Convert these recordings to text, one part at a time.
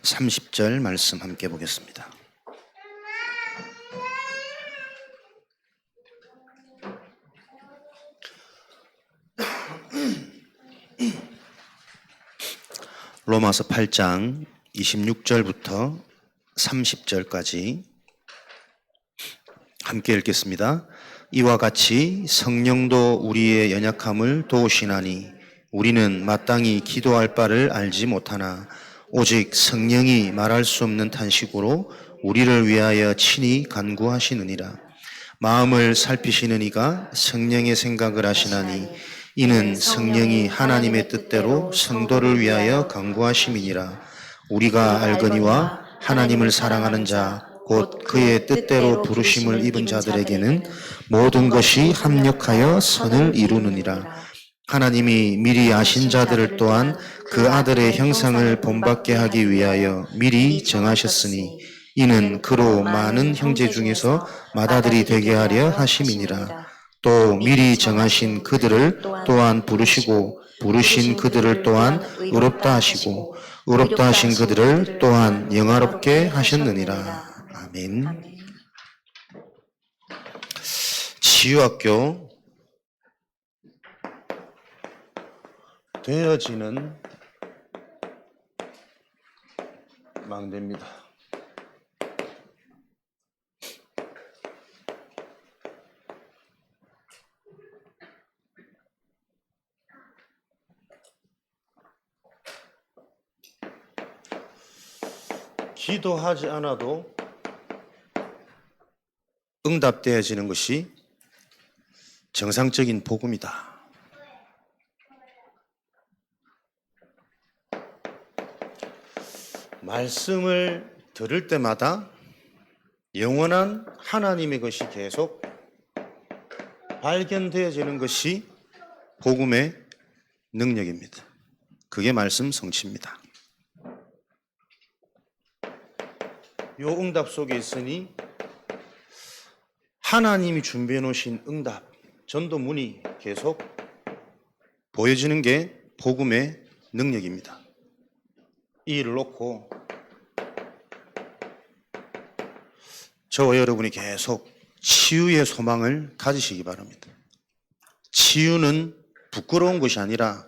30절 말씀 함께 보겠습니다. 로마서 8장 26절부터 30절까지 함께 읽겠습니다. 이와 같이 성령도 우리의 연약함을 도우시나니 우리는 마땅히 기도할 바를 알지 못하나 오직 성령이 말할 수 없는 탄식으로 우리를 위하여 친히 간구하시느니라. 마음을 살피시는 이가 성령의 생각을 하시나니 이는 성령이 하나님의 뜻대로 성도를 위하여 간구하심이니라. 우리가 알거니와 하나님을 사랑하는 자 곧 그의 뜻대로 부르심을 입은 자들에게는 모든 것이 합력하여 선을 이루느니라. 하나님이 미리 아신 자들을 또한 그 아들의 형상을 본받게 하기 위하여 미리 정하셨으니 이는 그로 많은 형제 중에서 맏아들이 되게 하려 하심이니라. 또 미리 정하신 그들을 또한 부르시고 부르신 그들을 또한 의롭다 하시고 의롭다 하신 그들을 또한 영화롭게 하셨느니라. 아멘. 치유학교 되어지는 망대입니다. 기도하지 않아도 응답되어지는 것이 정상적인 복음이다. 말씀을 들을 때마다 영원한 하나님의 것이 계속 발견되어지는 것이 복음의 능력입니다. 그게 말씀 성취입니다. 요 응답 속에 있으니 하나님이 준비해 놓으신 응답, 전도문이 계속 보여지는 게 복음의 능력입니다. 이 일을 놓고 저와 여러분이 계속 치유의 소망을 가지시기 바랍니다. 치유는 부끄러운 것이 아니라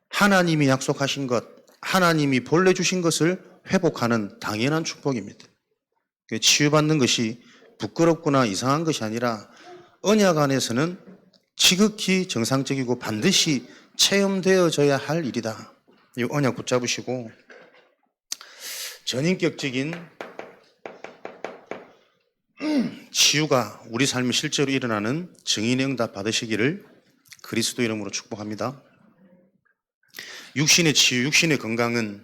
하나님이 약속하신 것, 하나님이 본래 주신 것을 회복하는 당연한 축복입니다. 치유받는 것이 부끄럽거나 이상한 것이 아니라 언약 안에서는 지극히 정상적이고 반드시 체험되어져야 할 일이다. 이 언약 붙잡으시고 전인격적인 치유가 우리 삶에 실제로 일어나는 증인의 응답 받으시기를 그리스도 이름으로 축복합니다. 육신의 치유, 육신의 건강은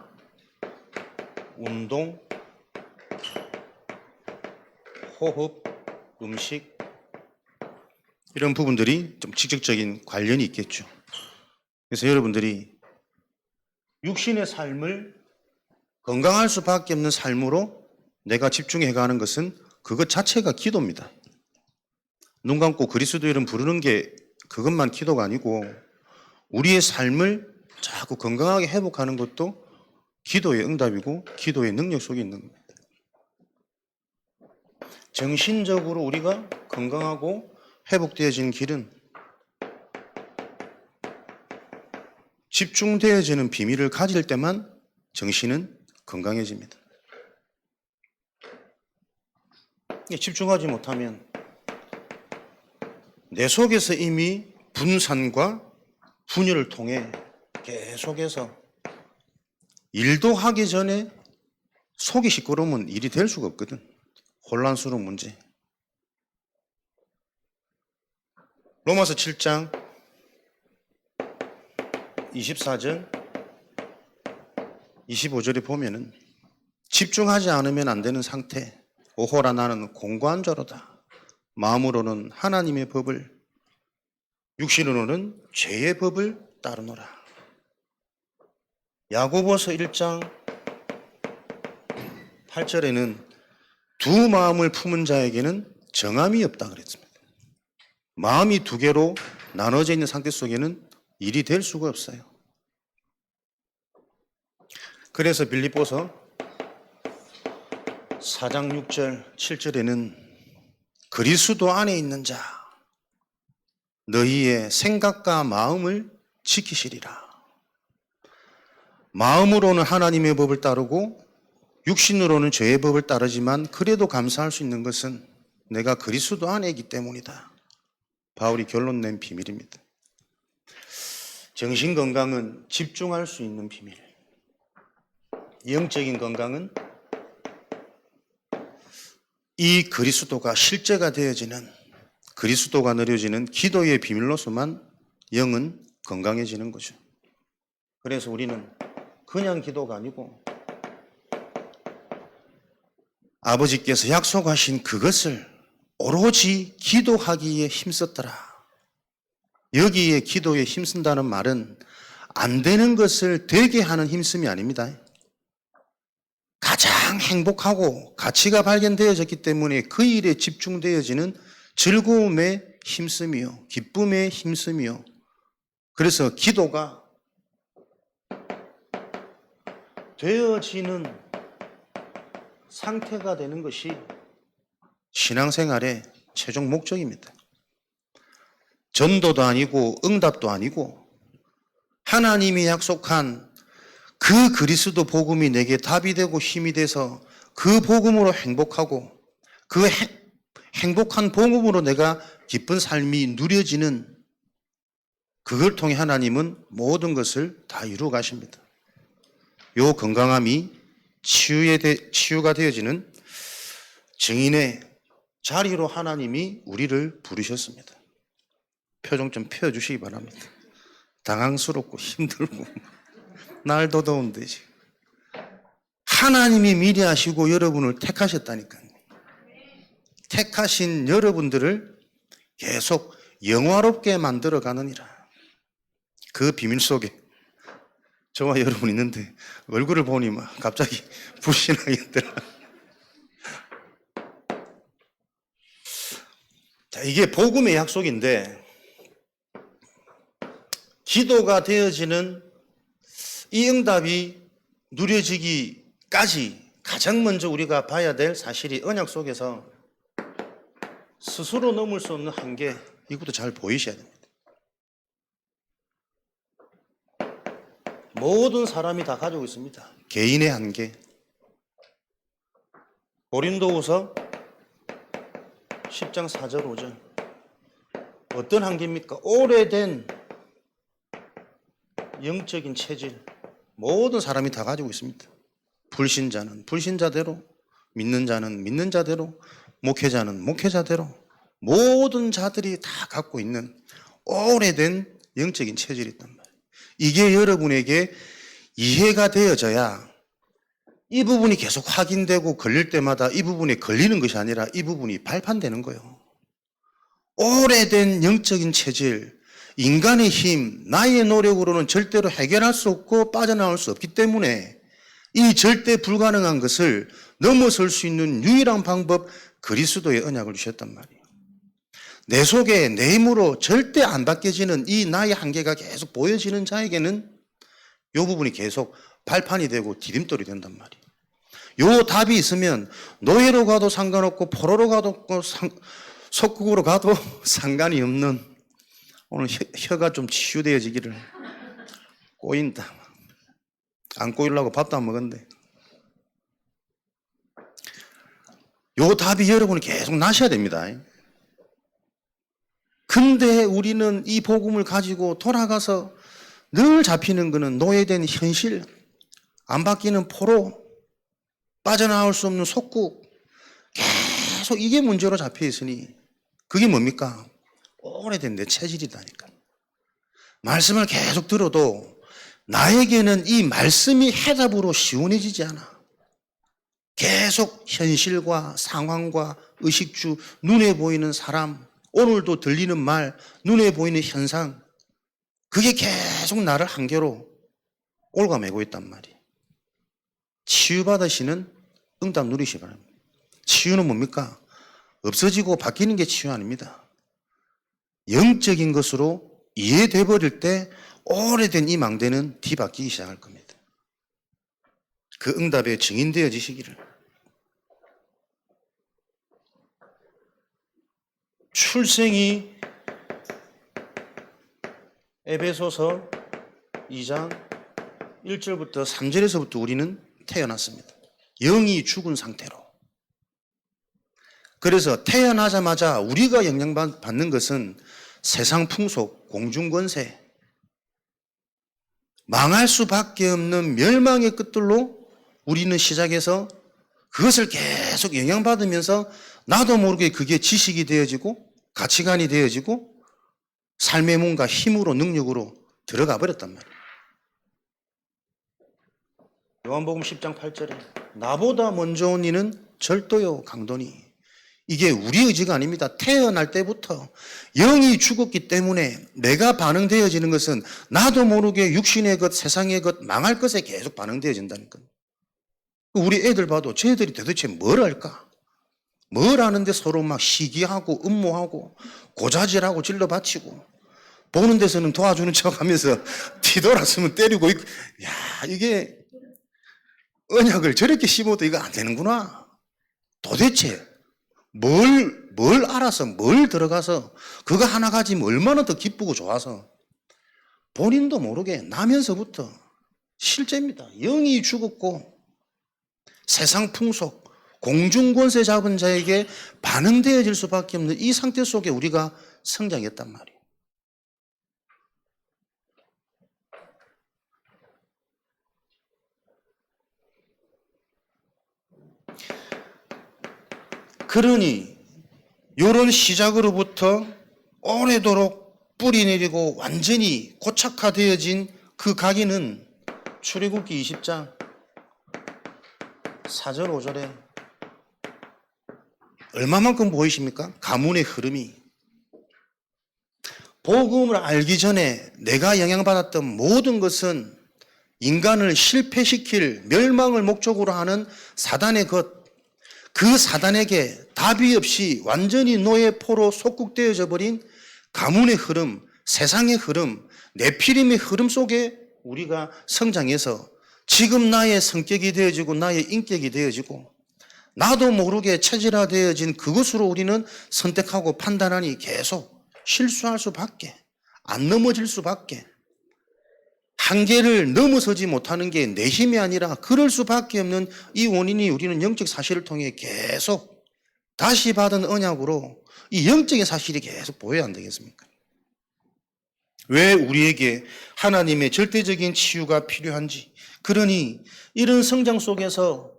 운동, 호흡, 음식 이런 부분들이 좀 직접적인 관련이 있겠죠. 그래서 여러분들이 육신의 삶을 건강할 수밖에 없는 삶으로 내가 집중해 가는 것은 그것 자체가 기도입니다. 눈 감고 그리스도 이름 부르는 게 그것만 기도가 아니고 우리의 삶을 자꾸 건강하게 회복하는 것도 기도의 응답이고 기도의 능력 속에 있는 겁니다. 정신적으로 우리가 건강하고 회복되어지는 길은 집중되어지는 비밀을 가질 때만 정신은 건강해집니다. 집중하지 못하면 내 속에서 이미 분산과 분열을 통해 계속해서 일도 하기 전에 속이 시끄러우면 일이 될 수가 없거든. 혼란스러운 문제. 로마서 7장 24절 25절에 보면은 집중하지 않으면 안 되는 상태. 오호라 나는 공고한 자로다. 마음으로는 하나님의 법을, 육신으로는 죄의 법을 따르노라. 야고보서 1장 8절에는 두 마음을 품은 자에게는 정함이 없다 그랬습니다. 마음이 두 개로 나눠져 있는 상태 속에는 일이 될 수가 없어요. 그래서 빌립보서 4장 6절 7절에는 그리스도 안에 있는 자 너희의 생각과 마음을 지키시리라. 마음으로는 하나님의 법을 따르고 육신으로는 죄의 법을 따르지만 그래도 감사할 수 있는 것은 내가 그리스도 안에 있기 때문이다. 바울이 결론 낸 비밀입니다. 정신 건강은 집중할 수 있는 비밀. 영적인 건강은 이 그리스도가 실제가 되어지는, 그리스도가 누려지는 기도의 비밀로서만 영은 건강해지는 거죠. 그래서 우리는 그냥 기도가 아니고 아버지께서 약속하신 그것을 오로지 기도하기에 힘썼더라. 여기에 기도에 힘쓴다는 말은 안 되는 것을 되게 하는 힘씀이 아닙니다. 가장 행복하고 가치가 발견되어졌기 때문에 그 일에 집중되어지는 즐거움의 힘씀이요, 기쁨의 힘씀이요. 그래서 기도가 되어지는 상태가 되는 것이 신앙생활의 최종 목적입니다. 전도도 아니고 응답도 아니고 하나님이 약속한 그 그리스도 복음이 내게 답이 되고 힘이 돼서 그 복음으로 행복하고 그 행복한 복음으로 내가 기쁜 삶이 누려지는, 그걸 통해 하나님은 모든 것을 다 이루어 가십니다. 요 건강함이 치유가 되어지는 증인의 자리로 하나님이 우리를 부르셨습니다. 표정 좀 펴주시기 바랍니다. 당황스럽고 힘들고 날도 더운데 지금 하나님이 미리 하시고 여러분을 택하셨다니까요. 택하신 여러분들을 계속 영화롭게 만들어 가느니라. 그 비밀 속에 저와 여러분 있는데 얼굴을 보니 막 갑자기 불신하겠더라. 자, 이게 복음의 약속인데 기도가 되어지는 이 응답이 누려지기까지 가장 먼저 우리가 봐야 될 사실이 언약 속에서 스스로 넘을 수 없는 한계, 이것도 잘 보이셔야 됩니다. 모든 사람이 다 가지고 있습니다. 개인의 한계. 고린도후서 10장 4절 5절. 어떤 한계입니까? 오래된 영적인 체질. 모든 사람이 다 가지고 있습니다. 불신자는 불신자대로, 믿는 자는 믿는 자대로, 목회자는 목회자대로, 모든 자들이 다 갖고 있는 오래된 영적인 체질이 있단 말이에요. 이게 여러분에게 이해가 되어져야 이 부분이 계속 확인되고 걸릴 때마다 이 부분에 걸리는 것이 아니라 이 부분이 발판되는 거예요. 오래된 영적인 체질, 인간의 힘, 나의 노력으로는 절대로 해결할 수 없고 빠져나올 수 없기 때문에 이 절대 불가능한 것을 넘어설 수 있는 유일한 방법, 그리스도의 언약을 주셨단 말이에요. 내 속에 내 힘으로 절대 안 바뀌어지는 이 나의 한계가 계속 보여지는 자에게는 이 부분이 계속 발판이 되고 디딤돌이 된단 말이에요. 요 답이 있으면 노예로 가도 상관없고 포로로 가도 속국으로 가도 상관이 없는, 오늘 혀가 좀 치유되어지기를. 꼬인다. 안 꼬이려고 밥도 안 먹었는데. 요 답이 여러분이 계속 나셔야 됩니다. 근데 우리는 이 복음을 가지고 돌아가서 늘 잡히는 것은 노예된 현실, 안 바뀌는 포로, 빠져나올 수 없는 속국, 계속 이게 문제로 잡혀 있으니 그게 뭡니까? 오래된 내 체질이다니까. 말씀을 계속 들어도 나에게는 이 말씀이 해답으로 시원해지지 않아. 계속 현실과 상황과 의식주, 눈에 보이는 사람, 오늘도 들리는 말, 눈에 보이는 현상, 그게 계속 나를 한계로 올가매고 있단 말이에요. 치유받으시는 응답 누리시기 바랍니다. 치유는 뭡니까? 없어지고 바뀌는 게 치유 아닙니다. 영적인 것으로 이해돼 버릴 때 오래된 이 망대는 뒤바뀌기 시작할 겁니다. 그 응답에 증인되어지시기를. 출생이 에베소서 2장 1절부터 3절에서부터 우리는 태어났습니다. 영이 죽은 상태로. 그래서 태어나자마자 우리가 영향받는 것은 세상 풍속, 공중권세, 망할 수밖에 없는 멸망의 끝들로 우리는 시작해서 그것을 계속 영향받으면서 나도 모르게 그게 지식이 되어지고 가치관이 되어지고 삶의 뭔가 힘으로 능력으로 들어가 버렸단 말이에요. 요한복음 10장 8절에 나보다 먼저 온 이는 절도요 강도니. 이게 우리 의지가 아닙니다. 태어날 때부터 영이 죽었기 때문에 내가 반응되어지는 것은 나도 모르게 육신의 것, 세상의 것, 망할 것에 계속 반응되어진다니까요. 우리 애들 봐도 쟤들이 도대체 뭘 할까? 뭘 하는데 서로 막 시기하고 음모하고 고자질하고 질러 바치고 보는 데서는 도와주는 척 하면서 뒤돌았으면 때리고 있고. 야, 이게 언약을 저렇게 씹어도 이거 안 되는구나. 도대체 뭘 알아서 뭘 들어가서 그거 하나 가지면 얼마나 더 기쁘고 좋아서 본인도 모르게 나면서부터 실제입니다. 영이 죽었고 세상 풍속, 공중권세 잡은 자에게 반응되어질 수밖에 없는 이 상태 속에 우리가 성장했단 말이에요. 그러니 이런 시작으로부터 오래도록 뿌리 내리고 완전히 고착화되어진 그 각인은 출애굽기 20장 4절 5절에 얼마만큼 보이십니까? 가문의 흐름이. 복음을 알기 전에 내가 영향받았던 모든 것은 인간을 실패시킬 멸망을 목적으로 하는 사단의 것, 그 사단에게 답이 없이 완전히 노예포로 속국되어져 버린 가문의 흐름, 세상의 흐름, 네피림의 흐름 속에 우리가 성장해서 지금 나의 성격이 되어지고 나의 인격이 되어지고 나도 모르게 체질화되어진 그것으로 우리는 선택하고 판단하니 계속 실수할 수밖에, 안 넘어질 수밖에, 한계를 넘어서지 못하는 게 내 힘이 아니라 그럴 수밖에 없는 이 원인이 우리는 영적 사실을 통해 계속 다시 받은 언약으로 이 영적인 사실이 계속 보여야 안 되겠습니까? 왜 우리에게 하나님의 절대적인 치유가 필요한지. 그러니 이런 성장 속에서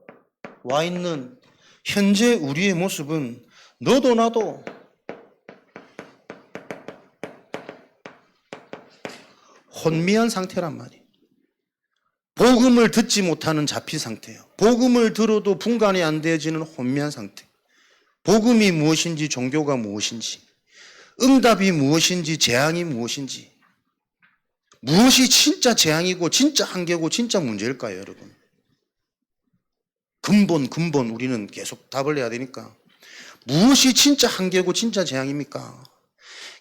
와 있는 현재 우리의 모습은 너도 나도 혼미한 상태란 말이에요. 복음을 듣지 못하는 잡힌 상태예요. 복음을 들어도 분간이 안 되어지는 혼미한 상태. 복음이 무엇인지, 종교가 무엇인지, 응답이 무엇인지, 재앙이 무엇인지, 무엇이 진짜 재앙이고 진짜 한계고 진짜 문제일까요, 여러분? 근본 우리는 계속 답을 해야 되니까. 무엇이 진짜 한계고 진짜 재앙입니까?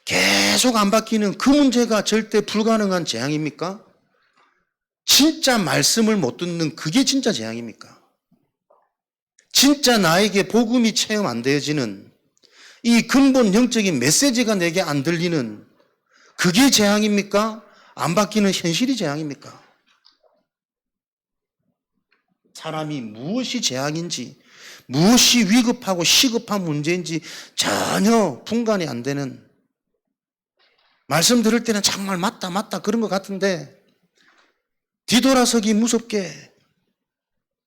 계속 안 바뀌는 그 문제가 절대 불가능한 재앙입니까? 진짜 말씀을 못 듣는 그게 진짜 재앙입니까? 진짜 나에게 복음이 체험 안 되어지는 이 근본 영적인 메시지가 내게 안 들리는 그게 재앙입니까? 안 바뀌는 현실이 재앙입니까? 사람이 무엇이 재앙인지, 무엇이 위급하고 시급한 문제인지 전혀 분간이 안 되는, 말씀 들을 때는 정말 맞다 그런 것 같은데 뒤돌아서기 무섭게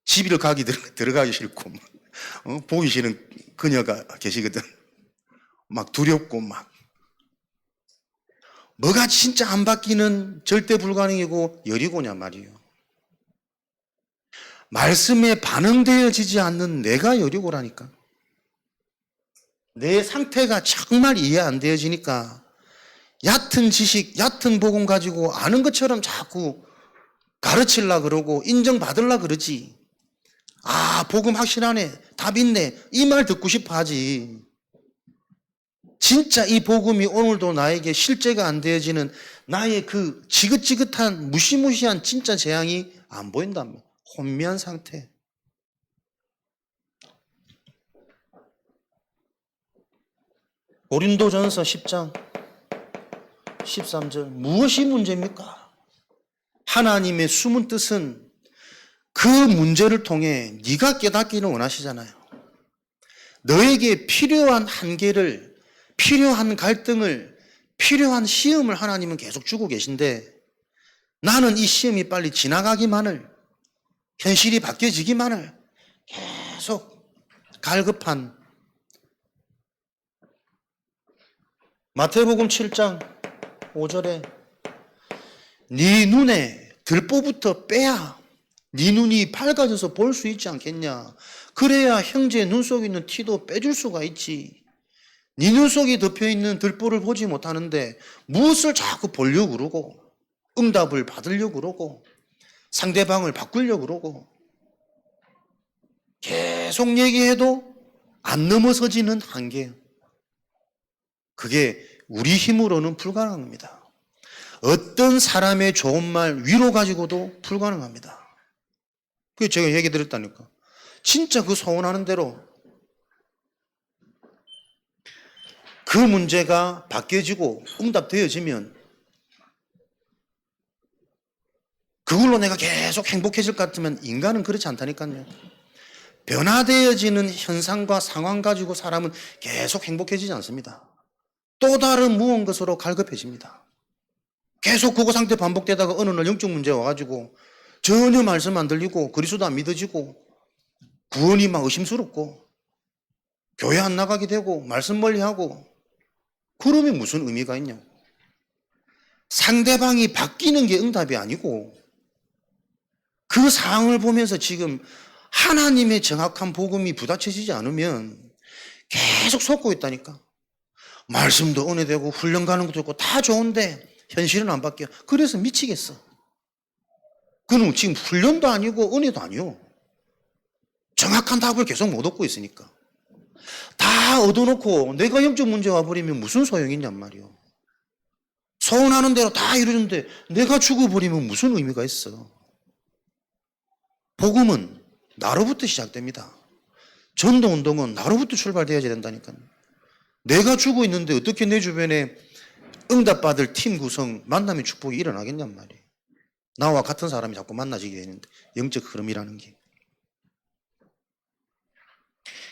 시비를 가기 들어가기 싫고 보기 싫은 그녀가 계시거든. 막 두렵고 막 뭐가 진짜 안 바뀌는 절대 불가능이고 여리고냐 말이에요. 말씀에 반응되어지지 않는 내가 여리고라니까. 내 상태가 정말 이해 안 되어지니까 얕은 지식, 얕은 복음 가지고 아는 것처럼 자꾸 가르치려고 그러고 인정받으려고 그러지. 아, 복음 확실하네, 답 있네, 이 말 듣고 싶어 하지. 진짜 이 복음이 오늘도 나에게 실제가 안 되어지는 나의 그 지긋지긋한 무시무시한 진짜 재앙이 안 보인다면 혼미한 상태. 고린도전서 10장 13절. 무엇이 문제입니까? 하나님의 숨은 뜻은 그 문제를 통해 네가 깨닫기를 원하시잖아요. 너에게 필요한 한계를, 필요한 갈등을, 필요한 시험을 하나님은 계속 주고 계신데 나는 이 시험이 빨리 지나가기만을, 현실이 바뀌어지기만을 계속 갈급한. 마태복음 7장 5절에 네 눈에 들보부터 빼야 네 눈이 밝아져서 볼 수 있지 않겠냐. 그래야 형제의 눈 속에 있는 티도 빼줄 수가 있지. 네 눈 속에 덮여있는 들보를 보지 못하는데 무엇을 자꾸 보려고 그러고 응답을 받으려고 그러고 상대방을 바꾸려고 그러고 계속 얘기해도 안 넘어서지는 한계. 그게 우리 힘으로는 불가능합니다. 어떤 사람의 좋은 말, 위로 가지고도 불가능합니다. 그게 제가 얘기 드렸다니까. 진짜 그 소원하는 대로 그 문제가 바뀌어지고 응답되어지면 그걸로 내가 계속 행복해질 것 같으면 인간은 그렇지 않다니까요. 변화되어지는 현상과 상황 가지고 사람은 계속 행복해지지 않습니다. 또 다른 무언가로 갈급해집니다. 계속 그거 상태 반복되다가 어느 날 영적 문제가 와가지고 전혀 말씀 안 들리고 그리스도 안 믿어지고 구원이 막 의심스럽고 교회 안 나가게 되고 말씀 멀리하고 그러면 무슨 의미가 있냐고. 상대방이 바뀌는 게 응답이 아니고 그 상황을 보면서 지금 하나님의 정확한 복음이 부딪혀지지 않으면 계속 속고 있다니까. 말씀도 은혜되고 훈련 가는 것도 있고 다 좋은데 현실은 안 바뀌어. 그래서 미치겠어. 그는 지금 훈련도 아니고 은혜도 아니요. 정확한 답을 계속 못 얻고 있으니까. 다 얻어놓고 내가 영적 문제 와버리면 무슨 소용이 있냔 말이요. 소원하는 대로 다 이루는데 내가 죽어버리면 무슨 의미가 있어. 복음은 나로부터 시작됩니다. 전도운동은 나로부터 출발되어야 된다니까요. 내가 죽어 있는데 어떻게 내 주변에 응답받을 팀 구성, 만남의 축복이 일어나겠냔 말이에요. 나와 같은 사람이 자꾸 만나지게 되는데 영적 흐름이라는 게.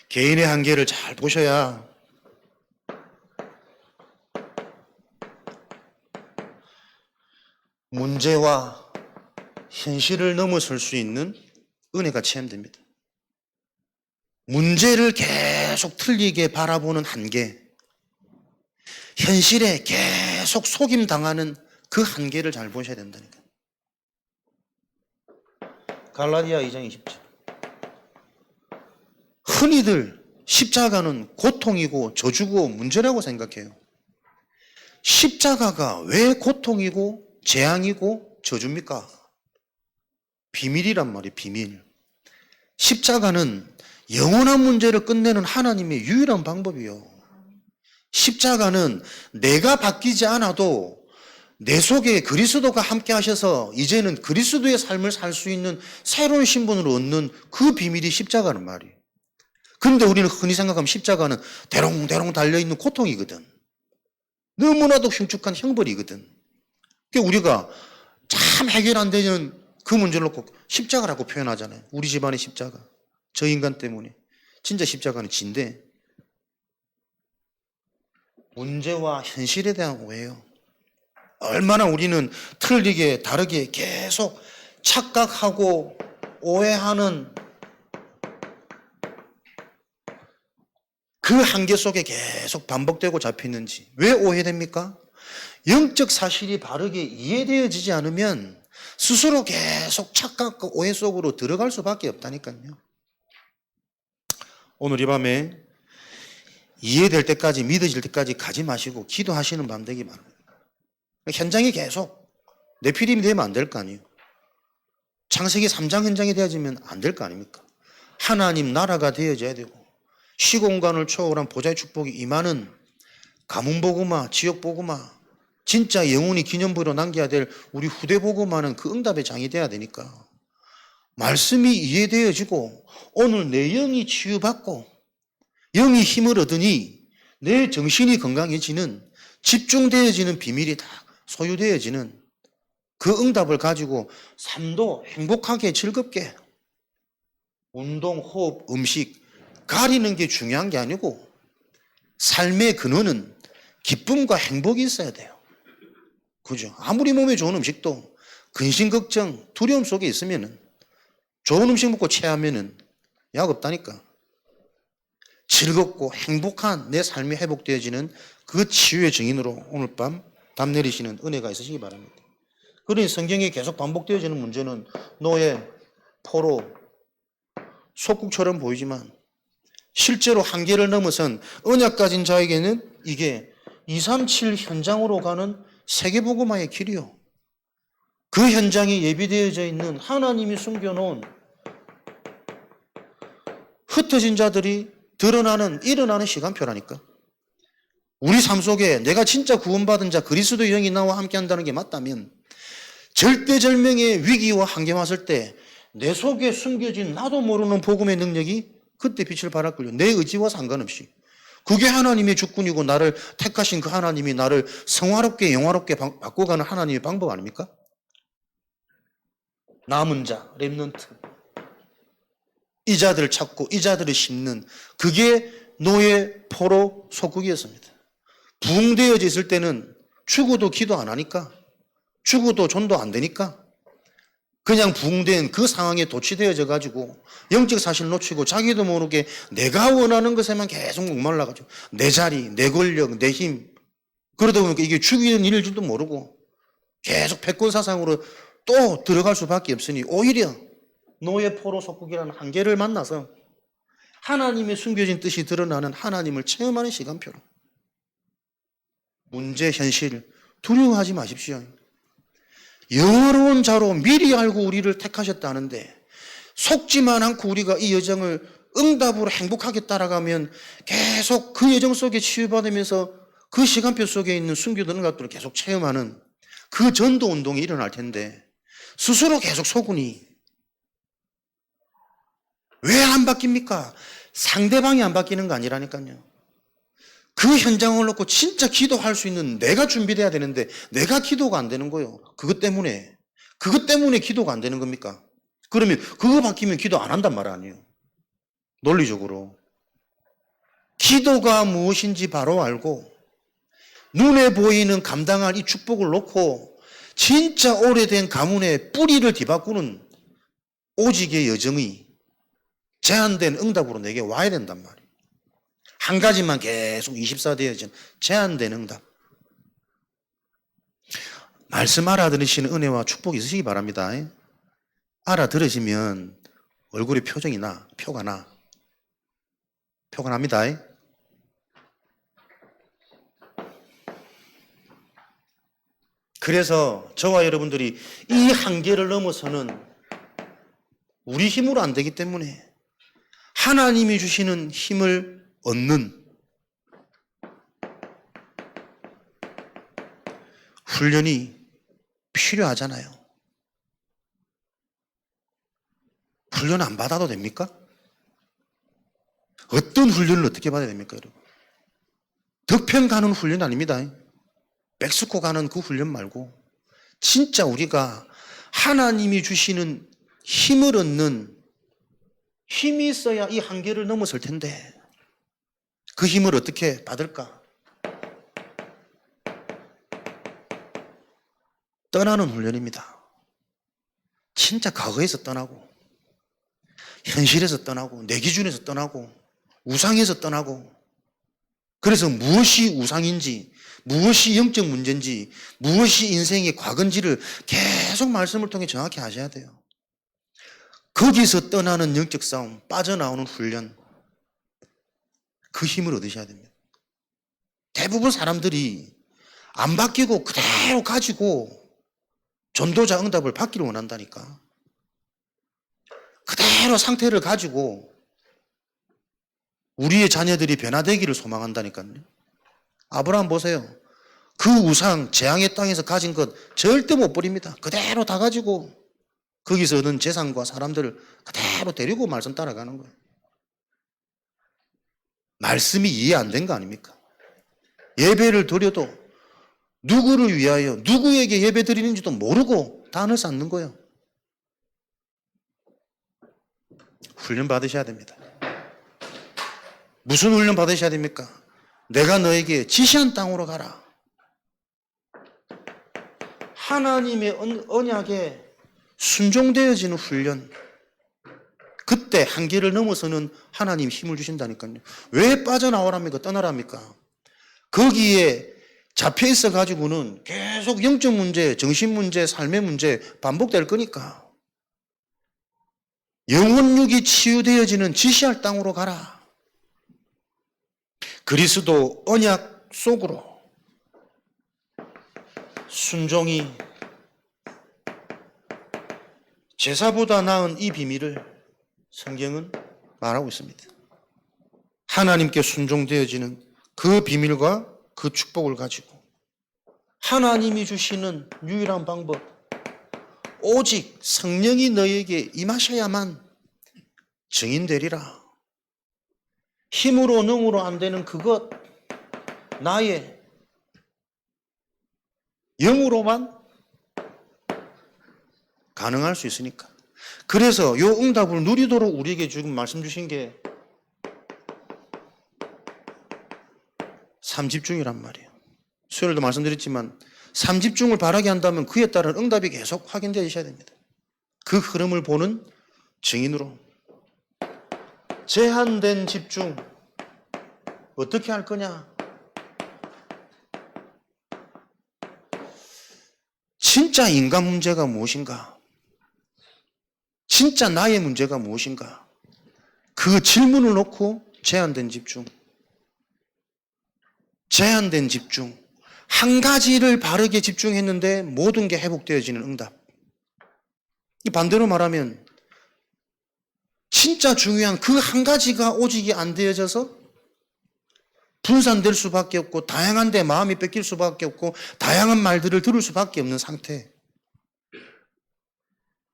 개인의 한계를 잘 보셔야 문제와 현실을 넘어설 수 있는 은혜가 체험됩니다. 문제를 계속 틀리게 바라보는 한계, 현실에 계속 속임당하는 그 한계를 잘 보셔야 된다니까. 갈라디아 2장 20절. 흔히들 십자가는 고통이고 저주고 문제라고 생각해요. 십자가가 왜 고통이고 재앙이고 저주입니까? 비밀이란 말이에요. 비밀. 십자가는 영원한 문제를 끝내는 하나님의 유일한 방법이요. 십자가는 내가 바뀌지 않아도 내 속에 그리스도가 함께 하셔서 이제는 그리스도의 삶을 살 수 있는 새로운 신분으로 얻는 그 비밀이 십자가는 말이에요. 근데 우리는 흔히 생각하면 십자가는 대롱대롱 달려있는 고통이거든. 너무나도 흉측한 형벌이거든. 그러니까 우리가 참 해결 안 되는 그 문제를 놓고 십자가라고 표현하잖아요. 우리 집안의 십자가. 저 인간 때문에. 진짜 십자가는 진데 문제와 현실에 대한 오해예요. 얼마나 우리는 틀리게 다르게 계속 착각하고 오해하는 그 한계 속에 계속 반복되고 잡히는지. 왜 오해됩니까? 영적 사실이 바르게 이해되어지지 않으면 스스로 계속 착각과 오해 속으로 들어갈 수밖에 없다니까요. 오늘 이 밤에 이해될 때까지, 믿어질 때까지 가지 마시고 기도하시는 밤 되기 바랍니다. 현장이 계속 네피림이 되면 안 될 거 아니에요. 창세기 3장 현장이 되어지면 안 될 거 아닙니까? 하나님 나라가 되어져야 되고 시공간을 초월한 보좌의 축복이 임하는 가문복음화, 지역복음화, 진짜 영혼이 기념부로 남겨야 될 우리 후대복음화는 그 응답의 장이 돼야 되니까 말씀이 이해되어지고 오늘 내 영이 치유받고 영이 힘을 얻으니 내 정신이 건강해지는, 집중되어지는 비밀이 다 소유되어지는 그 응답을 가지고 삶도 행복하게 즐겁게 운동, 호흡, 음식 가리는 게 중요한 게 아니고 삶의 근원은 기쁨과 행복이 있어야 돼요. 그죠? 아무리 몸에 좋은 음식도 근심, 걱정, 두려움 속에 있으면은 좋은 음식 먹고 체하면은 약 없다니까. 즐겁고 행복한 내 삶이 회복되어지는 그 치유의 증인으로 오늘 밤 답 내리시는 은혜가 있으시기 바랍니다. 그러니 성경에 계속 반복되어지는 문제는 노예, 포로, 속국처럼 보이지만 실제로 한계를 넘어선 언약 가진 자에게는 이게 237 현장으로 가는 세계복음화의 길이요. 그 현장에 예비되어져 있는 하나님이 숨겨놓은 흩어진 자들이 드러나는, 일어나는 시간표라니까. 우리 삶 속에 내가 진짜 구원받은 자 그리스도 영이 나와 함께 한다는 게 맞다면 절대절명의 위기와 한계 왔을 때 내 속에 숨겨진 나도 모르는 복음의 능력이 그때 빛을 발할 걸요. 내 의지와 상관없이. 그게 하나님의 주권이고 나를 택하신 그 하나님이 나를 성화롭게 영화롭게 바꿔가는 하나님의 방법 아닙니까? 남은 자, 렘넌트. 이 자들을 찾고 이 자들을 심는 그게 노예, 포로, 속국이었습니다. 부흥되어져 있을 때는 죽어도 기도 안 하니까, 죽어도 전도 안 되니까 그냥 부흥된 그 상황에 도취되어져 가지고 영적 사실 놓치고 자기도 모르게 내가 원하는 것에만 계속 목말라가지고 내 자리, 내 권력, 내 힘, 그러다 보니까 이게 죽이는 일일지도 모르고 계속 패권 사상으로 또 들어갈 수밖에 없으니 오히려 노예, 포로, 속국이라는 한계를 만나서 하나님의 숨겨진 뜻이 드러나는 하나님을 체험하는 시간표로. 문제, 현실 두려워하지 마십시오. 영화로운 자로 미리 알고 우리를 택하셨다는데 속지만 않고 우리가 이 여정을 응답으로 행복하게 따라가면 계속 그 여정 속에 치유받으면서 그 시간표 속에 있는 숨겨둔 응답들을 계속 체험하는 그 전도 운동이 일어날 텐데 스스로 계속 속으니 왜 안 바뀝니까? 상대방이 안 바뀌는 거 아니라니까요. 그 현장을 놓고 진짜 기도할 수 있는 내가 준비돼야 되는데 내가 기도가 안 되는 거예요. 그것 때문에 기도가 안 되는 겁니까? 그러면 그거 바뀌면 기도 안 한단 말 아니에요. 논리적으로. 기도가 무엇인지 바로 알고 눈에 보이는 감당할 이 축복을 놓고 진짜 오래된 가문의 뿌리를 뒤바꾸는 오직의 여정이 제한된 응답으로 내게 와야 된단 말이에요. 한 가지만 계속 24되어진 제한된 응답. 말씀 알아들으시는 은혜와 축복이 있으시기 바랍니다. 알아들으시면 얼굴에 표정이 나, 표가 납니다. 그래서 저와 여러분들이 이 한계를 넘어서는 우리 힘으로 안 되기 때문에 하나님이 주시는 힘을 얻는 훈련이 필요하잖아요. 훈련 안 받아도 됩니까? 어떤 훈련을 어떻게 받아야 됩니까, 여러분? 덕평 가는 훈련 아닙니다. 백스코 가는 그 훈련 말고 진짜 우리가 하나님이 주시는 힘을 얻는 힘이 있어야 이 한계를 넘어설 텐데 그 힘을 어떻게 받을까? 떠나는 훈련입니다. 진짜 과거에서 떠나고 현실에서 떠나고 내 기준에서 떠나고 우상에서 떠나고 그래서 무엇이 우상인지 무엇이 영적 문제인지 무엇이 인생의 과거인지를 계속 말씀을 통해 정확히 하셔야 돼요. 거기서 떠나는 영적 싸움, 빠져나오는 훈련 그 힘을 얻으셔야 됩니다. 대부분 사람들이 안 바뀌고 그대로 가지고 전도자 응답을 받기를 원한다니까. 그대로 상태를 가지고 우리의 자녀들이 변화되기를 소망한다니까요. 아브라함 보세요. 그 우상, 재앙의 땅에서 가진 것 절대 못 버립니다. 그대로 다 가지고 거기서 얻은 재산과 사람들을 그대로 데리고 말씀 따라가는 거예요. 말씀이 이해 안 된 거 아닙니까? 예배를 드려도 누구를 위하여 누구에게 예배 드리는지도 모르고 단을 쌓는 거예요. 훈련 받으셔야 됩니다. 무슨 훈련 받으셔야 됩니까? 내가 너에게 지시한 땅으로 가라. 하나님의 언약에 순종되어지는 훈련. 그때 한계를 넘어서는 하나님 힘을 주신다니까요. 왜 빠져나오랍니까? 떠나랍니까? 거기에 잡혀 있어 가지고는 계속 영적 문제, 정신 문제, 삶의 문제 반복될 거니까. 영혼육이 치유되어지는 지시할 땅으로 가라. 그리스도 언약 속으로 순종이 제사보다 나은 이 비밀을 성경은 말하고 있습니다. 하나님께 순종되어지는 그 비밀과 그 축복을 가지고 하나님이 주시는 유일한 방법, 오직 성령이 너에게 임하셔야만 증인되리라. 힘으로 능으로 안 되는 그것, 나의 영으로만 가능할 수 있으니까. 그래서 이 응답을 누리도록 우리에게 지금 말씀 주신 게 삼집중이란 말이에요. 수요일도 말씀드렸지만 삼집중을 바라게 한다면 그에 따른 응답이 계속 확인되어야 됩니다. 그 흐름을 보는 증인으로. 제한된 집중 어떻게 할 거냐? 진짜 인간 문제가 무엇인가? 진짜 나의 문제가 무엇인가? 그 질문을 놓고 제한된 집중. 제한된 집중. 한 가지를 바르게 집중했는데 모든 게 회복되어지는 응답. 이 반대로 말하면 진짜 중요한 그 한 가지가 오직이 안 되어져서 분산될 수밖에 없고 다양한 데 마음이 뺏길 수밖에 없고 다양한 말들을 들을 수밖에 없는 상태.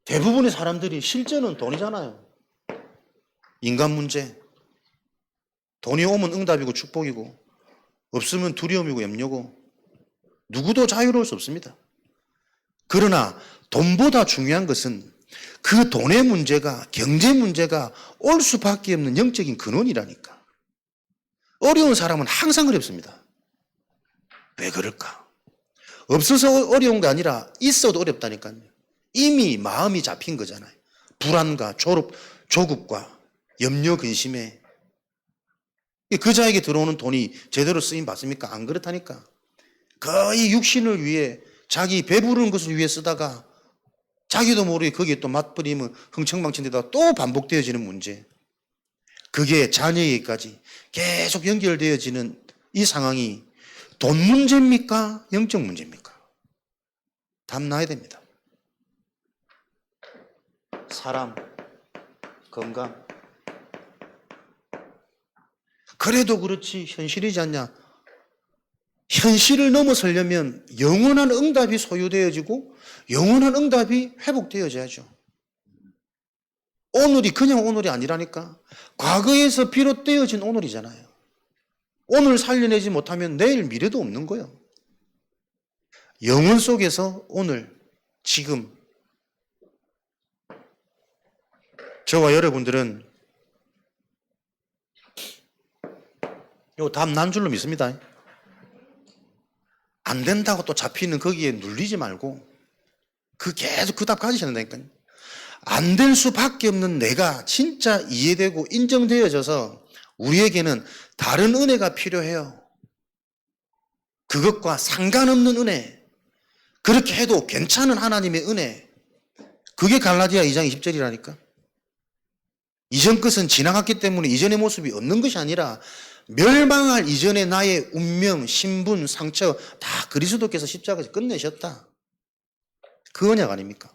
대부분의 사람들이 실제는 돈이잖아요. 인간 문제. 돈이 오면 응답이고 축복이고 없으면 두려움이고 염려고 누구도 자유로울 수 없습니다. 그러나 돈보다 중요한 것은 그 돈의 문제가, 경제 문제가 올 수밖에 없는 영적인 근원이라니까. 어려운 사람은 항상 어렵습니다. 왜 그럴까? 없어서 어려운 게 아니라 있어도 어렵다니까요. 이미 마음이 잡힌 거잖아요. 불안과 조급과 염려, 근심에. 그 자에게 들어오는 돈이 제대로 쓰임 받습니까? 안 그렇다니까. 거의 육신을 위해 자기 배부르는 것을 위해 쓰다가 자기도 모르게 거기에 또 맛버리면 흥청망청되다가 또 반복되어지는 문제. 그게 자녀에게까지 계속 연결되어지는 이 상황이 돈 문제입니까? 영적 문제입니까? 답 나야 됩니다. 사람, 건강. 그래도 그렇지 현실이지 않냐? 현실을 넘어서려면 영원한 응답이 소유되어지고 영원한 응답이 회복되어져야죠. 오늘이 그냥 오늘이 아니라니까. 과거에서 비롯되어진 오늘이잖아요. 오늘 살려내지 못하면 내일 미래도 없는 거예요. 영혼 속에서 오늘, 지금 저와 여러분들은 요 답 난 줄로 믿습니다. 안 된다고 또 잡히는 거기에 눌리지 말고 계속 그 답 가지셔야 된다니까요. 안 될 수밖에 없는 내가 진짜 이해되고 인정되어져서 우리에게는 다른 은혜가 필요해요. 그것과 상관없는 은혜, 그렇게 해도 괜찮은 하나님의 은혜, 그게 갈라디아 2장 20절이라니까. 이전 것은 지나갔기 때문에 이전의 모습이 없는 것이 아니라 멸망할 이전의 나의 운명, 신분, 상처 다 그리스도께서 십자가에서 끝내셨다. 그 언약 아닙니까?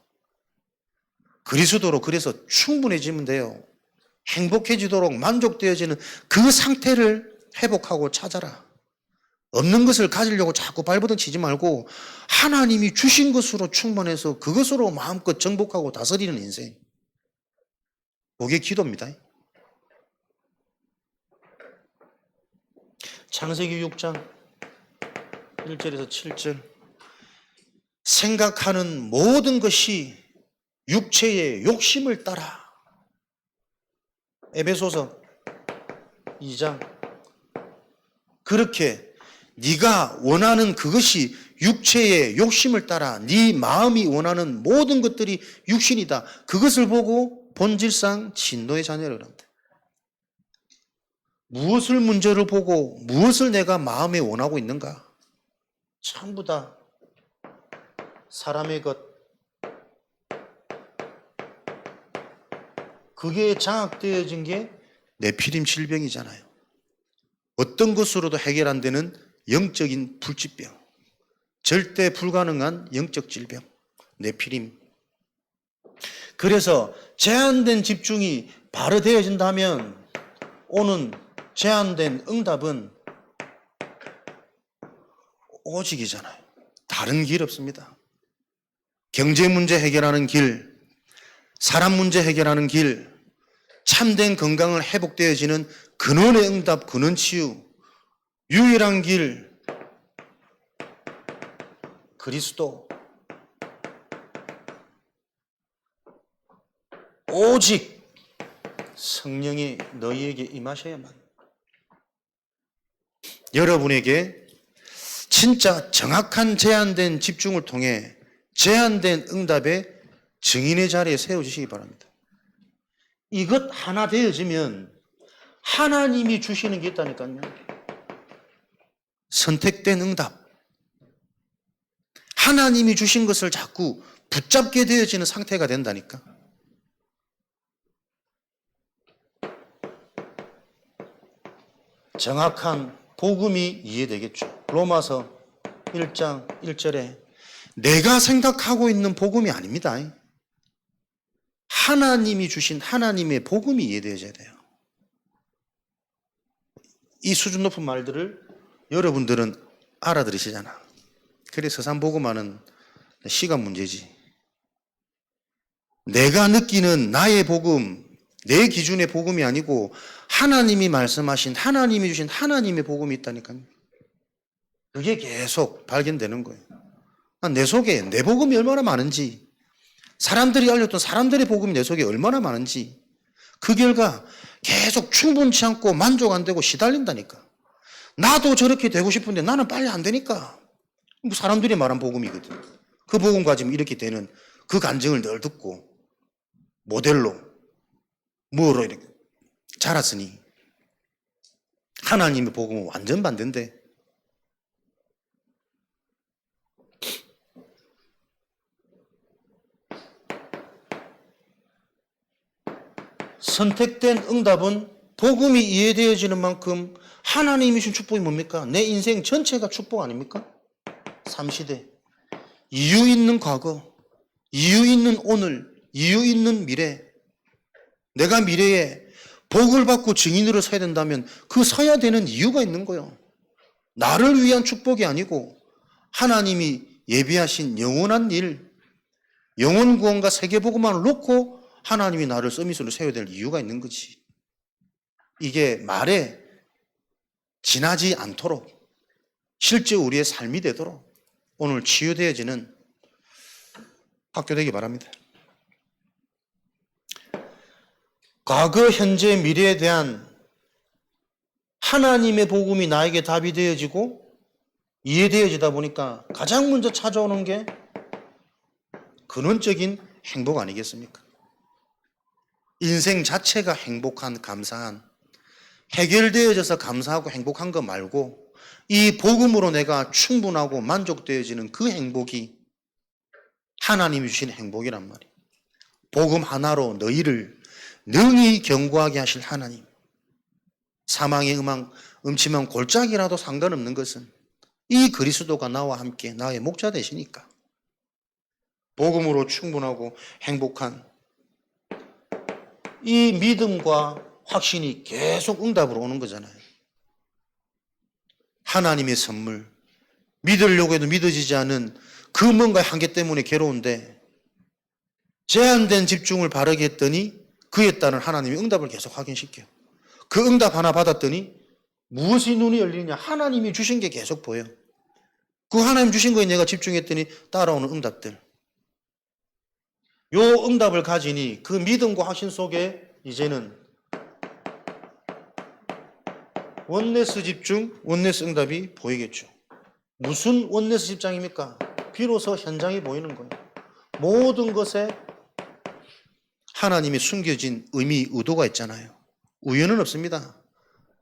그리스도로 그래서 충분해지면 돼요. 행복해지도록 만족되어지는 그 상태를 회복하고 찾아라. 없는 것을 가지려고 자꾸 발버둥 치지 말고 하나님이 주신 것으로 충만해서 그것으로 마음껏 정복하고 다스리는 인생. 그게 기도입니다. 창세기 6장 1절에서 7절. 생각하는 모든 것이 육체의 욕심을 따라. 에베소서 2장. 그렇게 네가 원하는 그것이 육체의 욕심을 따라 네 마음이 원하는 모든 것들이 육신이다. 그것을 보고 본질상 진노의 자녀를 한다. 무엇을 문제를 보고 무엇을 내가 마음에 원하고 있는가? 전부 다 사람의 것. 그게 장악되어진 게 네피림 질병이잖아요. 어떤 것으로도 해결 안 되는 영적인 불치병, 절대 불가능한 영적 질병, 네피림. 그래서 제한된 집중이 바로 되어진다면 오는 제한된 응답은 오직이잖아요. 다른 길 없습니다. 경제 문제 해결하는 길, 사람 문제 해결하는 길, 참된 건강을 회복되어지는 근원의 응답, 근원 치유, 유일한 길, 그리스도. 오직 성령이 너희에게 임하셔야만. 여러분에게 진짜 정확한 제한된 집중을 통해 제한된 응답의 증인의 자리에 세워주시기 바랍니다. 이것 하나 되어지면 하나님이 주시는 게 있다니까요. 선택된 응답. 하나님이 주신 것을 자꾸 붙잡게 되어지는 상태가 된다니까. 정확한 복음이 이해되겠죠. 로마서 1장 1절에 내가 생각하고 있는 복음이 아닙니다. 하나님이 주신 하나님의 복음이 이해되어져야 돼요. 이 수준 높은 말들을 여러분들은 알아들으시잖아. 그래서 서산복음화는 시간 문제지. 내가 느끼는 나의 복음, 내 기준의 복음이 아니고 하나님이 말씀하신 하나님이 주신 하나님의 복음이 있다니까요. 그게 계속 발견되는 거예요. 내 속에 내 복음이 얼마나 많은지, 사람들이 알렸던 사람들의 복음이 내 속에 얼마나 많은지, 그 결과 계속 충분치 않고 만족 안 되고 시달린다니까. 나도 저렇게 되고 싶은데 나는 빨리 안 되니까. 사람들이 말한 복음이거든. 그 복음 가지면 이렇게 되는 그 간증을 늘 듣고 모델로 뭐로 이렇게 자랐으니 하나님의 복음은 완전 반대인데. 선택된 응답은 복음이 이해되어지는 만큼 하나님이 주신 축복이 뭡니까? 내 인생 전체가 축복 아닙니까? 3시대. 이유 있는 과거, 이유 있는 오늘, 이유 있는 미래. 내가 미래에 복을 받고 증인으로 서야 된다면 그 서야 되는 이유가 있는 거예요. 나를 위한 축복이 아니고 하나님이 예비하신 영원한 일, 영원 구원과 세계복음만을 놓고 하나님이 나를 서밋으로 세워야 될 이유가 있는 거지. 이게 말에 지나지 않도록 실제 우리의 삶이 되도록 오늘 치유되어지는 학교 되기 바랍니다. 과거, 현재, 미래에 대한 하나님의 복음이 나에게 답이 되어지고 이해되어지다 보니까 가장 먼저 찾아오는 게 근원적인 행복 아니겠습니까? 인생 자체가 행복한, 감사한, 해결되어져서 감사하고 행복한 거 말고 이 복음으로 내가 충분하고 만족되어지는 그 행복이 하나님이 주신 행복이란 말이에요. 복음 하나로 너희를 능히 견고하게 하실 하나님. 사망의 음침한 골짜기라도 상관없는 것은 이 그리스도가 나와 함께 나의 목자 되시니까 복음으로 충분하고 행복한 이 믿음과 확신이 계속 응답으로 오는 거잖아요. 하나님의 선물, 믿으려고 해도 믿어지지 않은 그 뭔가의 한계 때문에 괴로운데 제한된 집중을 바르게 했더니 그에 따른 하나님의 응답을 계속 확인시켜요. 그 응답 하나 받았더니 무엇이 눈이 열리느냐? 하나님이 주신 게 계속 보여. 그 하나님 주신 거에 내가 집중했더니 따라오는 응답들. 요 응답을 가지니 그 믿음과 확신 속에 이제는 원네스 집중, 원네스 응답이 보이겠죠. 무슨 원네스 집장입니까? 비로소 현장이 보이는 거예요. 모든 것에 하나님이 숨겨진 의미, 의도가 있잖아요. 우연은 없습니다.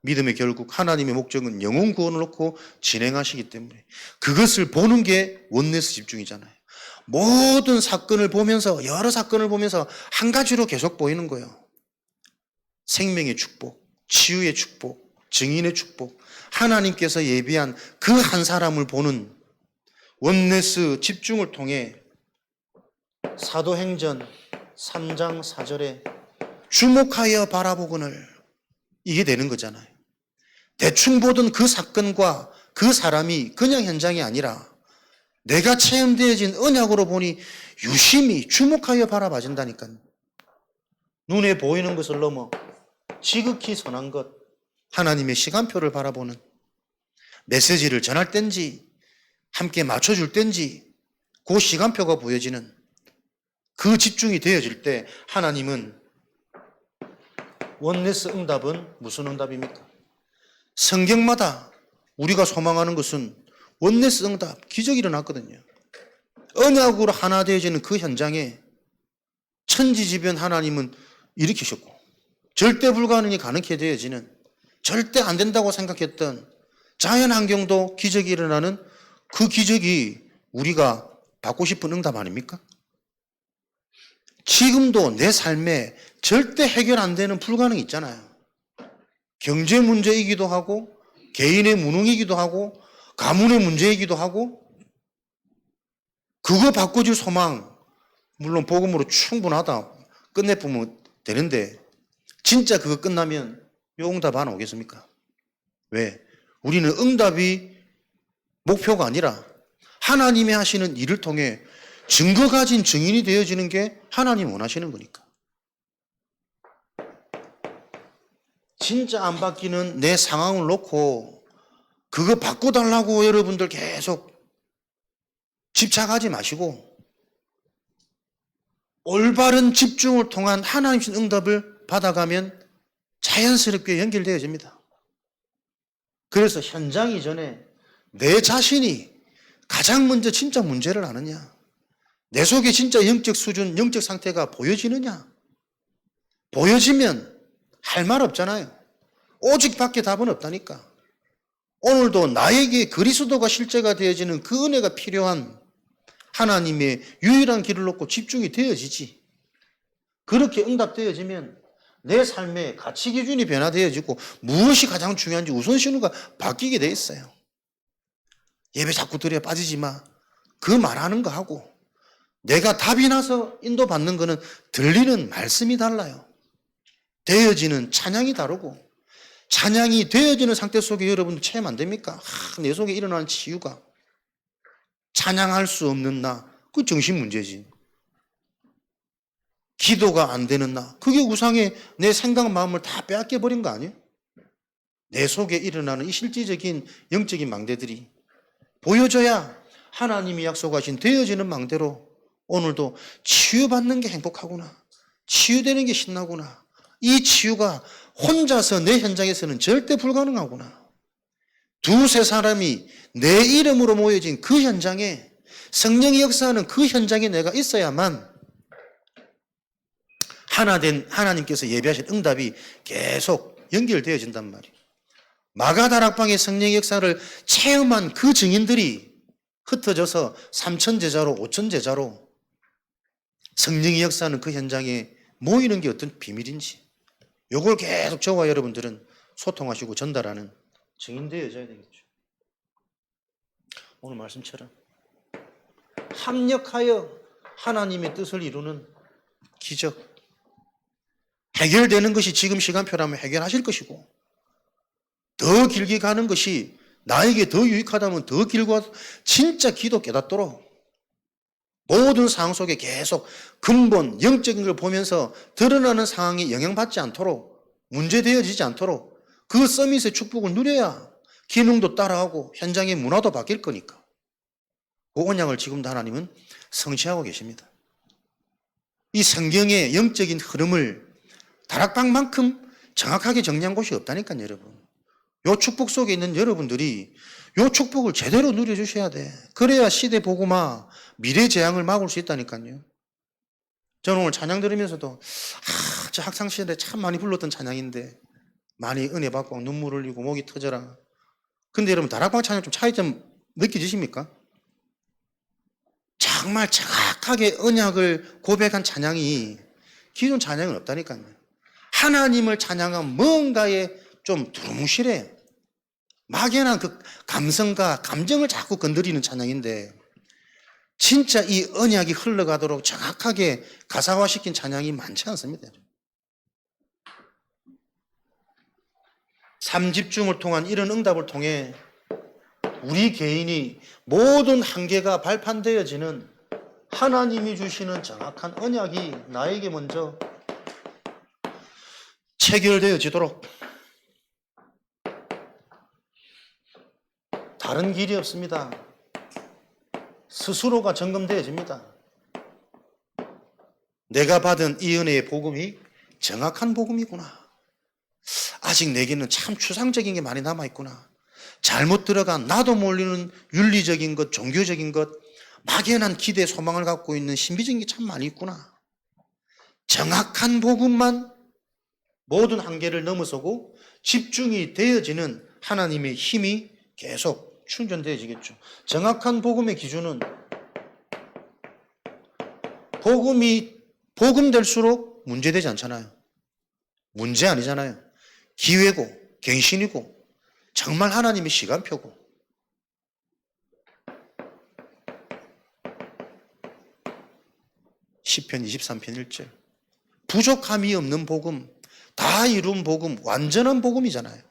믿음의 결국 하나님의 목적은 영혼 구원을 놓고 진행하시기 때문에 그것을 보는 게 원네스 집중이잖아요. 모든 사건을 보면서, 여러 사건을 보면서 한 가지로 계속 보이는 거예요. 생명의 축복, 치유의 축복, 증인의 축복, 하나님께서 예비한 그 한 사람을 보는 원네스 집중을 통해 사도행전 3장 4절에 주목하여 바라보거늘 이게 되는 거잖아요. 대충 보던 그 사건과 그 사람이 그냥 현장이 아니라 내가 체험되어진 언약으로 보니 유심히 주목하여 바라봐진다니까요. 눈에 보이는 것을 넘어 지극히 선한 것, 하나님의 시간표를 바라보는, 메시지를 전할 땐지 함께 맞춰줄 땐지 그 시간표가 보여지는 그 집중이 되어질 때 하나님은 원네스 응답은 무슨 응답입니까? 성경마다 우리가 소망하는 것은 원네스 응답, 기적이 일어났거든요. 언약으로 하나 되어지는 그 현장에 천지지변 하나님은 일으키셨고 절대 불가능이 가능케 되어지는, 절대 안 된다고 생각했던 자연 환경도 기적이 일어나는 그 기적이 우리가 받고 싶은 응답 아닙니까? 지금도 내 삶에 절대 해결 안 되는 불가능이 있잖아요. 경제 문제이기도 하고 개인의 무능이기도 하고 가문의 문제이기도 하고, 그거 바꿔줄 소망 물론 복음으로 충분하다 끝내보면 되는데 진짜 그거 끝나면 요 응답 안 오겠습니까? 왜? 우리는 응답이 목표가 아니라 하나님이 하시는 일을 통해 증거 가진 증인이 되어지는 게 하나님 원하시는 거니까. 진짜 안 바뀌는 내 상황을 놓고 그거 바꿔달라고 여러분들 계속 집착하지 마시고 올바른 집중을 통한 하나님 주신 응답을 받아가면 자연스럽게 연결되어집니다. 그래서 현장 이전에 내 자신이 가장 먼저 진짜 문제를 아느냐, 내 속에 진짜 영적 수준, 영적 상태가 보여지느냐, 보여지면 할 말 없잖아요. 오직 밖에 답은 없다니까. 오늘도 나에게 그리스도가 실제가 되어지는 그 은혜가 필요한 하나님의 유일한 길을 놓고 집중이 되어지지. 그렇게 응답되어지면 내 삶의 가치 기준이 변화되어지고 무엇이 가장 중요한지 우선순위가 바뀌게 돼 있어요. 예배 자꾸 드려 빠지지 마. 그 말하는 거 하고 내가 답이 나서 인도받는 거는 들리는 말씀이 달라요. 되어지는 찬양이 다르고, 찬양이 되어지는 상태 속에 여러분들 체험 안 됩니까? 내 속에 일어나는 치유가. 찬양할 수 없는 나, 그 정신 문제지. 기도가 안 되는 나, 그게 우상의 내 생각 마음을 다 빼앗겨 버린 거 아니에요? 내 속에 일어나는 이 실질적인 영적인 망대들이 보여져야 하나님이 약속하신 되어지는 망대로 오늘도 치유받는 게 행복하구나, 치유되는 게 신나구나, 이 치유가 혼자서 내 현장에서는 절대 불가능하구나. 두세 사람이 내 이름으로 모여진 그 현장에, 성령이 역사하는 그 현장에 내가 있어야만 하나 된 하나님께서 예비하신 응답이 계속 연결되어진단 말이에요. 마가다락방의 성령의 역사를 체험한 그 증인들이 흩어져서 3천 제자로 5천 제자로 성령의 역사하는 그 현장에 모이는 게 어떤 비밀인지, 요걸 계속 저와 여러분들은 소통하시고 전달하는 증인 되어져야 되겠죠. 오늘 말씀처럼 합력하여 하나님의 뜻을 이루는 기적, 해결되는 것이 지금 시간표라면 해결하실 것이고, 더 길게 가는 것이 나에게 더 유익하다면 더 길고, 진짜 기도 깨닫도록 모든 상황 속에 계속 근본 영적인 걸 보면서 드러나는 상황이 영향받지 않도록, 문제되어지지 않도록 그 서밋의 축복을 누려야 기능도 따라하고 현장의 문화도 바뀔 거니까. 그 언약을 지금도 하나님은 성취하고 계십니다. 이 성경의 영적인 흐름을 다락방만큼 정확하게 정리한 곳이 없다니까요, 여러분. 요 축복 속에 있는 여러분들이 요 축복을 제대로 누려주셔야 돼. 그래야 시대 복음화, 미래 재앙을 막을 수 있다니까요. 저는 오늘 찬양 들으면서도 저 학창시절에 참 많이 불렀던 찬양인데 많이 은혜 받고 눈물 흘리고 목이 터져라. 근데 여러분 다락방 찬양 좀 차이점 느껴지십니까? 정말 정확하게 언약을 고백한 찬양이 기존 찬양은 없다니까요. 하나님을 찬양한 뭔가에 좀 두루뭉실해. 막연한 그 감성과 감정을 자꾸 건드리는 찬양인데 진짜 이 언약이 흘러가도록 정확하게 가사화시킨 찬양이 많지 않습니다. 삼집중을 통한 이런 응답을 통해 우리 개인이 모든 한계가 발판되어지는 하나님이 주시는 정확한 언약이 나에게 먼저 체결되어지도록 다른 길이 없습니다. 스스로가 점검되어집니다. 내가 받은 이 은혜의 복음이 정확한 복음이구나. 아직 내게는 참 추상적인 게 많이 남아있구나. 잘못 들어간 나도 모르는 윤리적인 것, 종교적인 것, 막연한 기대, 소망을 갖고 있는 신비적인 게 참 많이 있구나. 정확한 복음만 모든 한계를 넘어서고 집중이 되어지는 하나님의 힘이 계속 충전되어지겠죠. 정확한 복음의 기준은 복음이 복음될수록 문제되지 않잖아요. 문제 아니잖아요. 기회고 갱신이고 정말 하나님의 시간표고. 시편 23편 1절 부족함이 없는 복음, 다 이룬 복음, 완전한 복음이잖아요.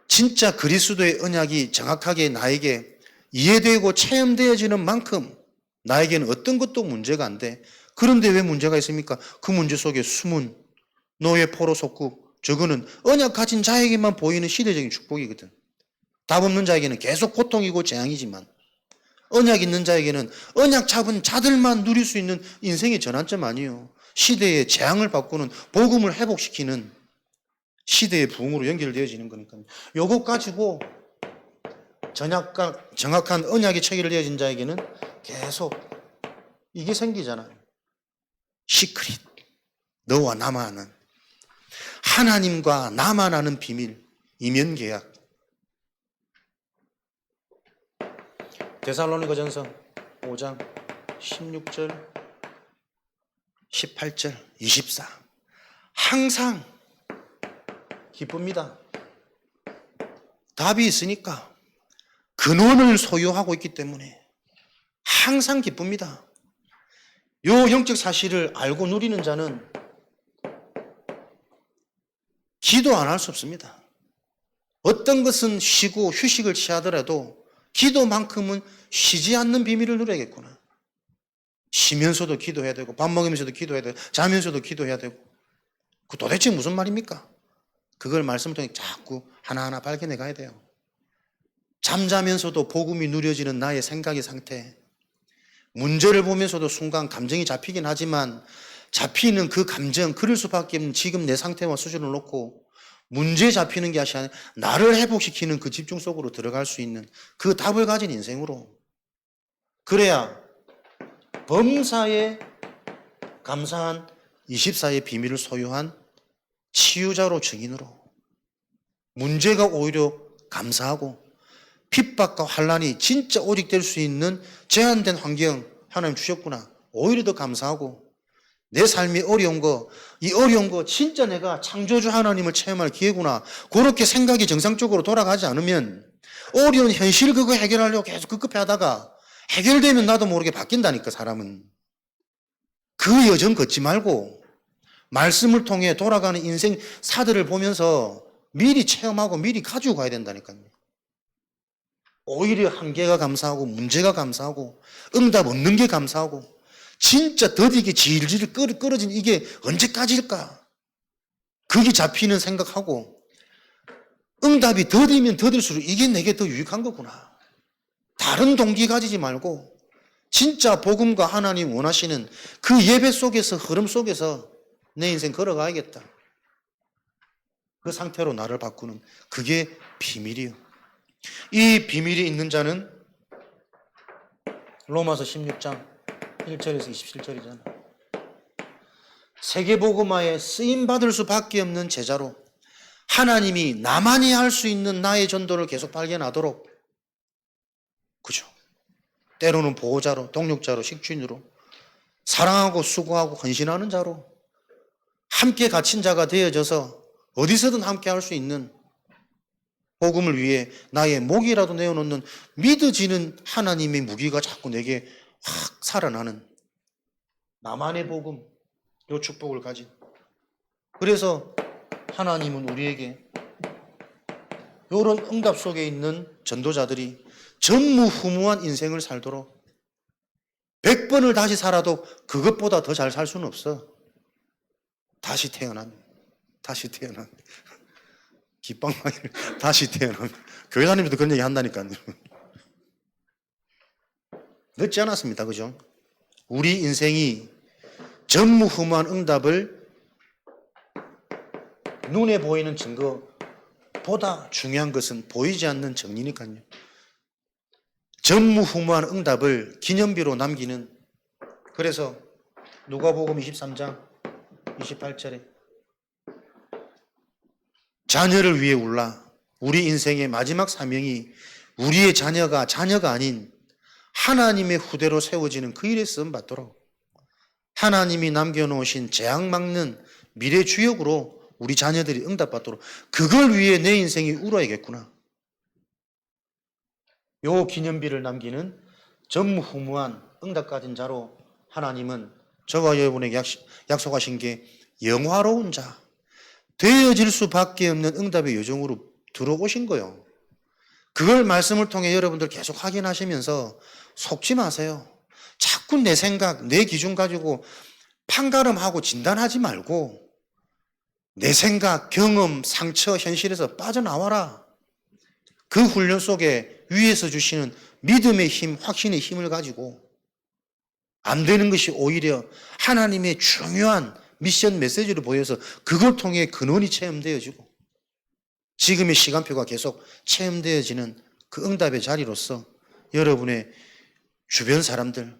진짜 그리스도의 언약이 정확하게 나에게 이해되고 체험되어지는 만큼 나에게는 어떤 것도 문제가 안 돼. 그런데 왜 문제가 있습니까? 그 문제 속에 숨은 노예 포로 속국, 저거는 언약 가진 자에게만 보이는 시대적인 축복이거든. 답 없는 자에게는 계속 고통이고 재앙이지만 언약 있는 자에게는 언약 잡은 자들만 누릴 수 있는 인생의 전환점 아니에요. 시대의 재앙을 바꾸는 복음을 회복시키는 시대의 부흥으로 연결되어지는 거니까요. 요것 가지고 정확한 언약이 체결되어진 자에게는 계속 이게 생기잖아요. 시크릿, 너와 나만 아는, 하나님과 나만 아는 비밀, 이면계약. 데살로니가전서 5장 16절 18절 24 항상 기쁩니다. 답이 있으니까 근원을 소유하고 있기 때문에 항상 기쁩니다. 요 영적 사실을 알고 누리는 자는 기도 안 할 수 없습니다. 어떤 것은 쉬고 휴식을 취하더라도 기도만큼은 쉬지 않는 비밀을 누려야겠구나. 쉬면서도 기도해야 되고 밥 먹으면서도 기도해야 되고 자면서도 기도해야 되고 그 도대체 무슨 말입니까? 그걸 말씀을 통해 자꾸 하나하나 발견해 가야 돼요. 잠자면서도 복음이 누려지는 나의 생각의 상태, 문제를 보면서도 순간 감정이 잡히긴 하지만 잡히는 그 감정, 그럴 수밖에 없는 지금 내 상태와 수준을 놓고 문제에 잡히는 게 아니라 나를 회복시키는 그 집중 속으로 들어갈 수 있는 그 답을 가진 인생으로, 그래야 범사에 감사한 24의 비밀을 소유한 치유자로 증인으로 문제가 오히려 감사하고 핍박과 환난이 진짜 오직될 수 있는 제한된 환경 하나님 주셨구나 오히려 더 감사하고 내 삶이 어려운 거, 이 어려운 거 진짜 내가 창조주 하나님을 체험할 기회구나 그렇게 생각이 정상적으로 돌아가지 않으면 어려운 현실 그거 해결하려고 계속 급급해 하다가 해결되면 나도 모르게 바뀐다니까. 사람은 그 여정 걷지 말고 말씀을 통해 돌아가는 인생 사들을 보면서 미리 체험하고 미리 가지고 가야 된다니까요. 오히려 한계가 감사하고 문제가 감사하고 응답 없는 게 감사하고 진짜 더디게 질질 끌어진 이게 언제까지일까? 그게 잡히는 생각하고 응답이 더디면 더딜수록 이게 내게 더 유익한 거구나. 다른 동기 가지지 말고 진짜 복음과 하나님 원하시는 그 예배 속에서, 흐름 속에서 내 인생 걸어가야겠다. 그 상태로 나를 바꾸는, 그게 비밀이요. 이 비밀이 있는 자는 로마서 16장 1절에서 27절이잖아. 세계복음화에 쓰임받을 수밖에 없는 제자로 하나님이 나만이 할 수 있는 나의 전도를 계속 발견하도록, 그죠? 때로는 보호자로, 동력자로, 식주인으로, 사랑하고 수고하고 헌신하는 자로, 함께 갇힌 자가 되어져서 어디서든 함께 할 수 있는, 복음을 위해 나의 목이라도 내어놓는 믿어지는 하나님의 무기가 자꾸 내게 확 살아나는 나만의 복음, 요 축복을 가진. 그래서 하나님은 우리에게 이런 응답 속에 있는 전도자들이 전무후무한 인생을 살도록, 100번을 다시 살아도 그것보다 더 잘 살 수는 없어. 다시 태어난 기빵마이를 다시 태어난, 교회 다니면서 그런 얘기 한다니까요. 늦지 않았습니다. 그죠? 우리 인생이 전무후무한 응답을, 눈에 보이는 증거보다 중요한 것은 보이지 않는 정리니까요. 전무후무한 응답을 기념비로 남기는, 그래서 누가복음 23장 28절에 자녀를 위해 울라. 우리 인생의 마지막 사명이 우리의 자녀가 아닌 하나님의 후대로 세워지는 그 일에 쓰임받도록, 하나님이 남겨놓으신 재앙 막는 미래 주역으로 우리 자녀들이 응답받도록, 그걸 위해 내 인생이 울어야겠구나. 요 기념비를 남기는 전무후무한 응답 가진 자로 하나님은 저와 여러분에게 약속하신 게 영화로운 자, 되어질 수밖에 없는 응답의 요정으로 들어오신 거예요. 그걸 말씀을 통해 여러분들 계속 확인하시면서 속지 마세요. 자꾸 내 생각, 내 기준 가지고 판가름하고 진단하지 말고 내 생각, 경험, 상처, 현실에서 빠져나와라. 그 훈련 속에 위에서 주시는 믿음의 힘, 확신의 힘을 가지고 안 되는 것이 오히려 하나님의 중요한 미션 메시지로 보여서 그걸 통해 근원이 체험되어지고 지금의 시간표가 계속 체험되어지는 그 응답의 자리로서 여러분의 주변 사람들,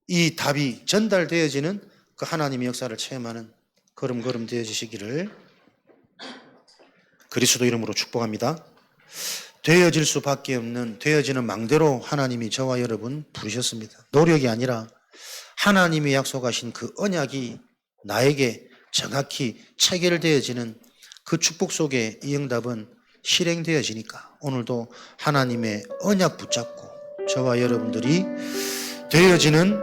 이 답이 전달되어지는 그 하나님의 역사를 체험하는 걸음걸음 되어지시기를 그리스도 이름으로 축복합니다. 되어질 수밖에 없는, 되어지는 망대로 하나님이 저와 여러분 부르셨습니다. 노력이 아니라 하나님이 약속하신 그 언약이 나에게 정확히 체결되어지는 그 축복 속에 이 응답은 실행되어지니까 오늘도 하나님의 언약 붙잡고 저와 여러분들이 되어지는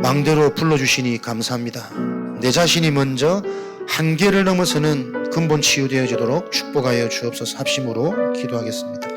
망대로 불러주시니 감사합니다. 내 자신이 먼저 한계를 넘어서는 근본 치유되어지도록 축복하여 주옵소서. 합심으로 기도하겠습니다.